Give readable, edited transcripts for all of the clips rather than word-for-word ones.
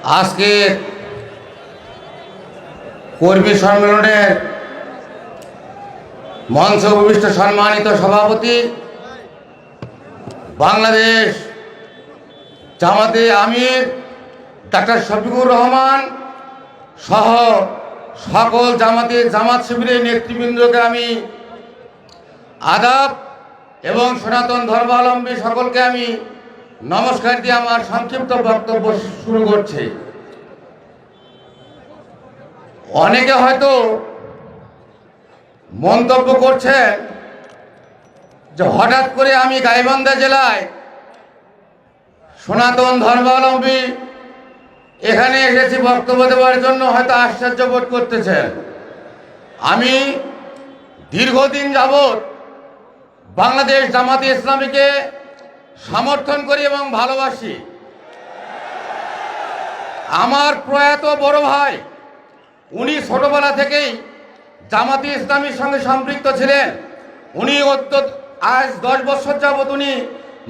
আজকে কর্মী সম্মেলনের মঞ্চ উপবিষ্ট সম্মানিত সভাপতি, বাংলাদেশ জামাতে আমির ডাক্তার শফিকুর রহমান সহ সকল জামাত শিবিরের নেতৃবৃন্দকে আমি আদাব এবং সনাতন ধর্মাবলম্বী সকলকে আমি নমস্কার দিয়ে আমার সংক্ষিপ্ত বক্তব্য শুরু করছি। অনেকে হয়তো মন্তব্য করছেন যে হঠাৎ করে আমি গাইবান্ধা জেলায় সনাতন ধর্মাবলম্বী এখানে এসেছি বক্তব্য দেওয়ার জন্য, হয়তো আশ্চর্য বোধ করতেছেন। আমি দীর্ঘদিন যাবৎ বাংলাদেশ জামাতে ইসলামীকে সমর্থন করি এবং ভালোবাসি। আমার প্রয়াত বড় ভাই, উনি ছোটবেলা থেকেই জামাতে ইসলামীর সঙ্গে সম্পৃক্ত ছিলেন। উনি আজ 10 বছর যাবৎ উনি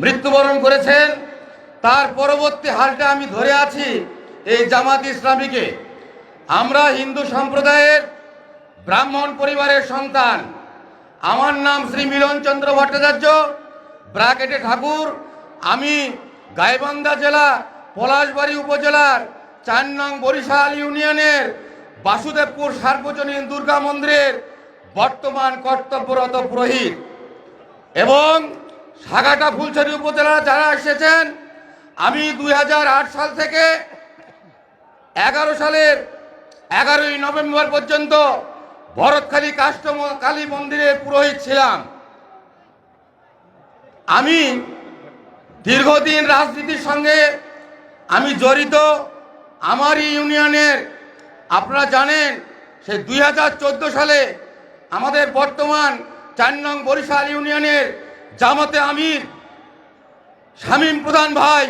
মৃত্যুবরণ করেছেন। তার পরবর্তী হালটা আমি ধরে আছি এই জামাতে ইসলামীকে। আমরা হিন্দু সম্প্রদায়ের ব্রাহ্মণ পরিবারের সন্তান। আমার নাম শ্রী মিলনচন্দ্র ভট্টাচার্য, ব্রাকেটে ঠাকুর। আমি গাইবান্ধা জেলা পলাশবাড়ী উপজেলার 4 নং বরিশাল ইউনিয়নের বাসুদেবপুর সার্বজনীন দুর্গা মন্দিরের বর্তমান কর্তব্যরত পুরোহিত। এবং সাগাটা ফুলছড়ি উপজেলা যারা এসেছেন, আমি 2008 সাল থেকে 11 সালের 11ই নভেম্বর পর্যন্ত ভরতখালী কালী মন্দিরের পুরোহিত ছিলাম। আমি দীর্ঘদিন রাজনীতির সঙ্গে আমি জড়িত। আমারই ইউনিয়নের, আপনারা জানেন, সে 2014 সালে আমাদের বর্তমান 4 নং বরিশাল ইউনিয়নের জামাতে আমির শামীম প্রধান ভাই,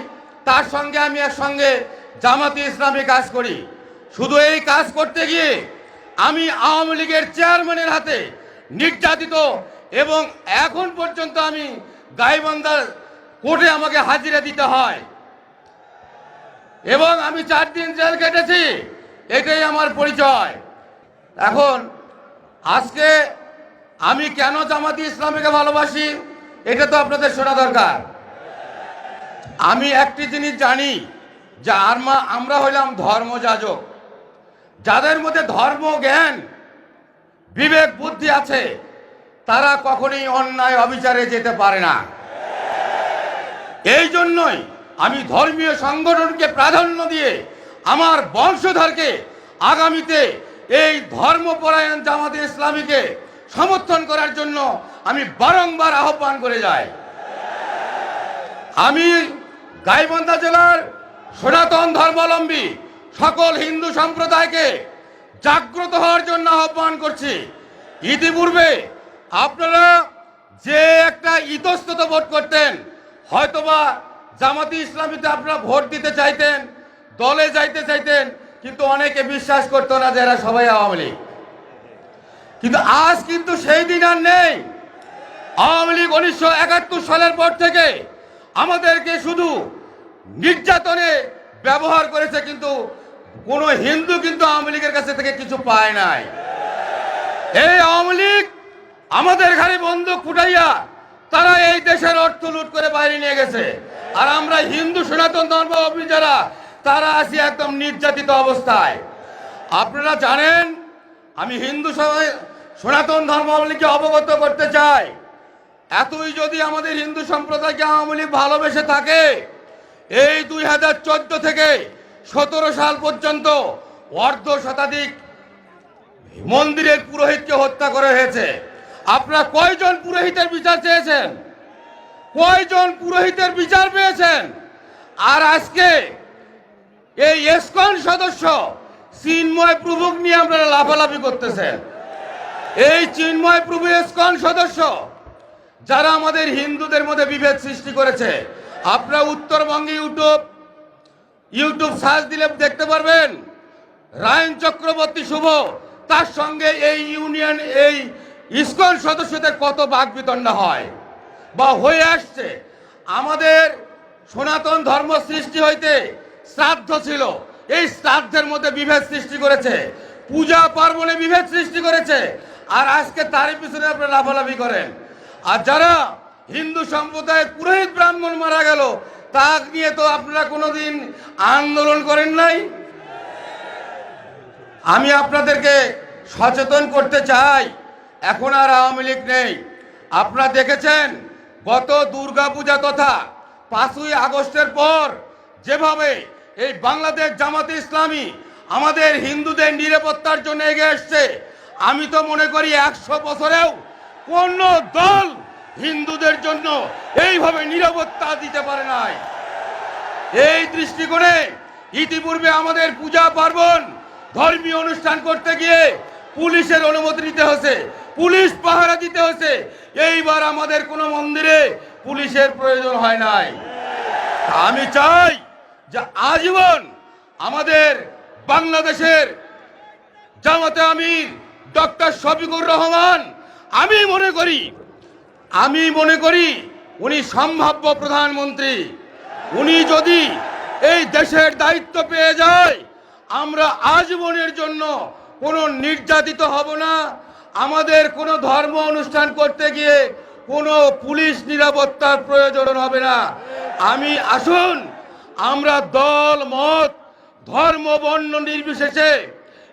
তার সঙ্গে আমি একসঙ্গে জামাতে ইসলামী কাজ করি। শুধু এই কাজ করতে গিয়ে আমি আওয়ামী লীগের চেয়ারম্যানের হাতে নির্যাতিত, এবং এখন পর্যন্ত আমি গাইবান্ধার কোর্টে আমাকে হাজিরা দিতে হয়, এবং আমি 4 দিন জেল কেটেছি। এটাই আমার পরিচয়। এখন আজকে আমি কেন জামাতে ইসলামীকে ভালোবাসি এটা তো আপনাদের শোনা দরকার। আমি একটি জিনিস জানি যে আমরা হইলাম ধর্মযাজক। যাদের মধ্যে ধর্ম জ্ঞান বিবেক বুদ্ধি আছে তারা কখনোই অন্যায় অবিচারে যেতে পারে না। এই জন্যই আমি ধর্মীয় সংগঠনকে প্রাধান্য দিয়ে আমার বংশধরকে আগামীতে এই ধর্মপরায়ণ জামাতে ইসলামীকে সমর্থন করার জন্য আমি বারংবার আহ্বান করে যাই। আমি গাইবান্ধা জেলার সনাতন ধর্মাবলম্বী সকল হিন্দু সম্প্রদায়কে জাগ্রত হওয়ার জন্য আহ্বান করছি। ইতিপূর্বে আপনারা যে একটা ইতস্তত ভোট করতেন, হয়তোবা জামাতে ইসলামীতে আপনারা ভোট দিতে চাইতেন, দলে যাইতে চাইতেন, কিন্তু অনেকে বিশ্বাস করতো না যে এরা সবাই আওয়ামী লীগ। কিন্তু আজ কিন্তু সেই দিন আর নেই। আওয়ামী লীগ 1971 সালের পর থেকে আমাদেরকে শুধু নির্যাতনে ব্যবহার করেছে, কিন্তু কোনো হিন্দু কিন্তু আওয়ামী লীগের কাছে থেকে কিছু পায় নাই। এই আওয়ামী লীগ আমাদের ঘরে বন্দুক ফুটাইয়া তারা এই দেশের অর্থ লুট করে বাইরে নিয়ে গেছে। আর আমরা হিন্দু সনাতন ধর্মাবলম্বী যারা, তারা আছি একদম নির্যাতিত অবস্থায়। আপনারা জানেন, আমি হিন্দু সনাতন ধর্মাবলম্বীকে অবগত করতে চাই, এতই যদি আমাদের হিন্দু সম্প্রদায়কে আওয়ামী লীগ ভালোবেসে থাকে, এই 2014 থেকে 17 সাল পর্যন্ত অর্ধ শতাধিক মন্দিরের পুরোহিতকে হত্যা করা হয়েছে। আপনারা কয়জন পুরোহিতের বিচার চেয়েছেন? কয়জন পুরোহিতের বিচার পেয়েছেন? আর আজকে এই ইসকন সদস্য চিন্ময় প্রভুকে নিয়ে আপনারা লাফালাফি করতেছেন। এই চিন্ময় প্রভু ইসকন সদস্য যারা আমাদের হিন্দুদের মধ্যে বিভেদ সৃষ্টি করেছে। আপনারা উত্তরবঙ্গে ইউটিউব সার্চ দিলে দেখতে পারবেন, রায়ন চক্রবর্তী শুভ, তার সঙ্গে এই ইসকন সদস্যদের কত বাকবিতণ্ডা হয় বা হয়ে আসছে। আমাদের সনাতন ধর্ম সৃষ্টি হইতে শ্রাদ্ধ ছিল, এই শ্রাদ্ধের মধ্যে বিভেদ সৃষ্টি করেছে, পূজা পার্বণে বিভেদ সৃষ্টি করেছে, আর আজকে তারই পিছনে আপনারা লাফালাফি করেন। আর যারা হিন্দু সম্প্রদায়ের পুরোহিত ব্রাহ্মণ মারা গেল, তা নিয়ে তো আপনারা কোনোদিন আন্দোলন করেন নাই। আমি আপনাদেরকে সচেতন করতে চাই, এখন আর আওয়ামী লীগ নেই। আপনারা দেখেছেন গত দুর্গাপূজা তথা 5ই আগস্টের পর যেভাবে এই বাংলাদেশ জামাতে ইসলামী আমাদের হিন্দুদের নিরাপত্তার জন্য এগিয়ে এসছে, আমি তো মনে করি 100 বছরেও কোন দল হিন্দুদের জন্য এইভাবে নিরাপত্তা দিতে পারে নাই। এই দৃষ্টিকোণে ইতিপূর্বে আমাদের পূজা পার্বণ ধর্মীয় অনুষ্ঠান করতে গিয়ে পুলিশের অনুমতি নিতে হয়েছে, পুলিশ পাহারা দিতে হয়েছে। এইবার আমাদের কোনো মন্দিরে পুলিশের প্রয়োজন হয় নাই। আমি চাই যে আজীবন আমাদের বাংলাদেশের জামাতে আমির ডক্টর শফিকুর রহমান, আমি মনে করি উনি সম্ভাব্য প্রধানমন্ত্রী। উনি যদি এই দেশের দায়িত্ব পেয়ে যায়, আমরা আজীবনের জন্য কোনো নির্যাতিত হব না। আমাদের কোনো ধর্ম অনুষ্ঠান করতে গিয়ে কোনো পুলিশ নিরাপত্তার প্রয়োজন হবে না। আসুন আমরা দল মত ধর্ম বর্ণ নির্বিশেষে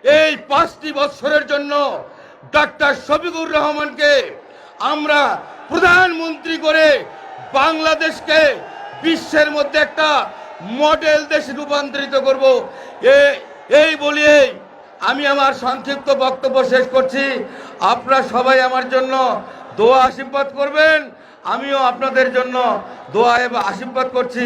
এই 5টি বছরের জন্য ডক্টর শফিকুর রহমানকে আমরা প্রধানমন্ত্রী করে বাংলাদেশকে বিশ্বের মধ্যে একটা মডেল দেশে রূপান্তরিত করব। এই বলিয়ে আমি আমার সংক্ষিপ্ত বক্তব্য শেষ করছি। আপনারা সবাই আমার জন্য দোয়া আশীর্বাদ করবেন, আমিও আপনাদের জন্য দোয়া এবং আশীর্বাদ করছি।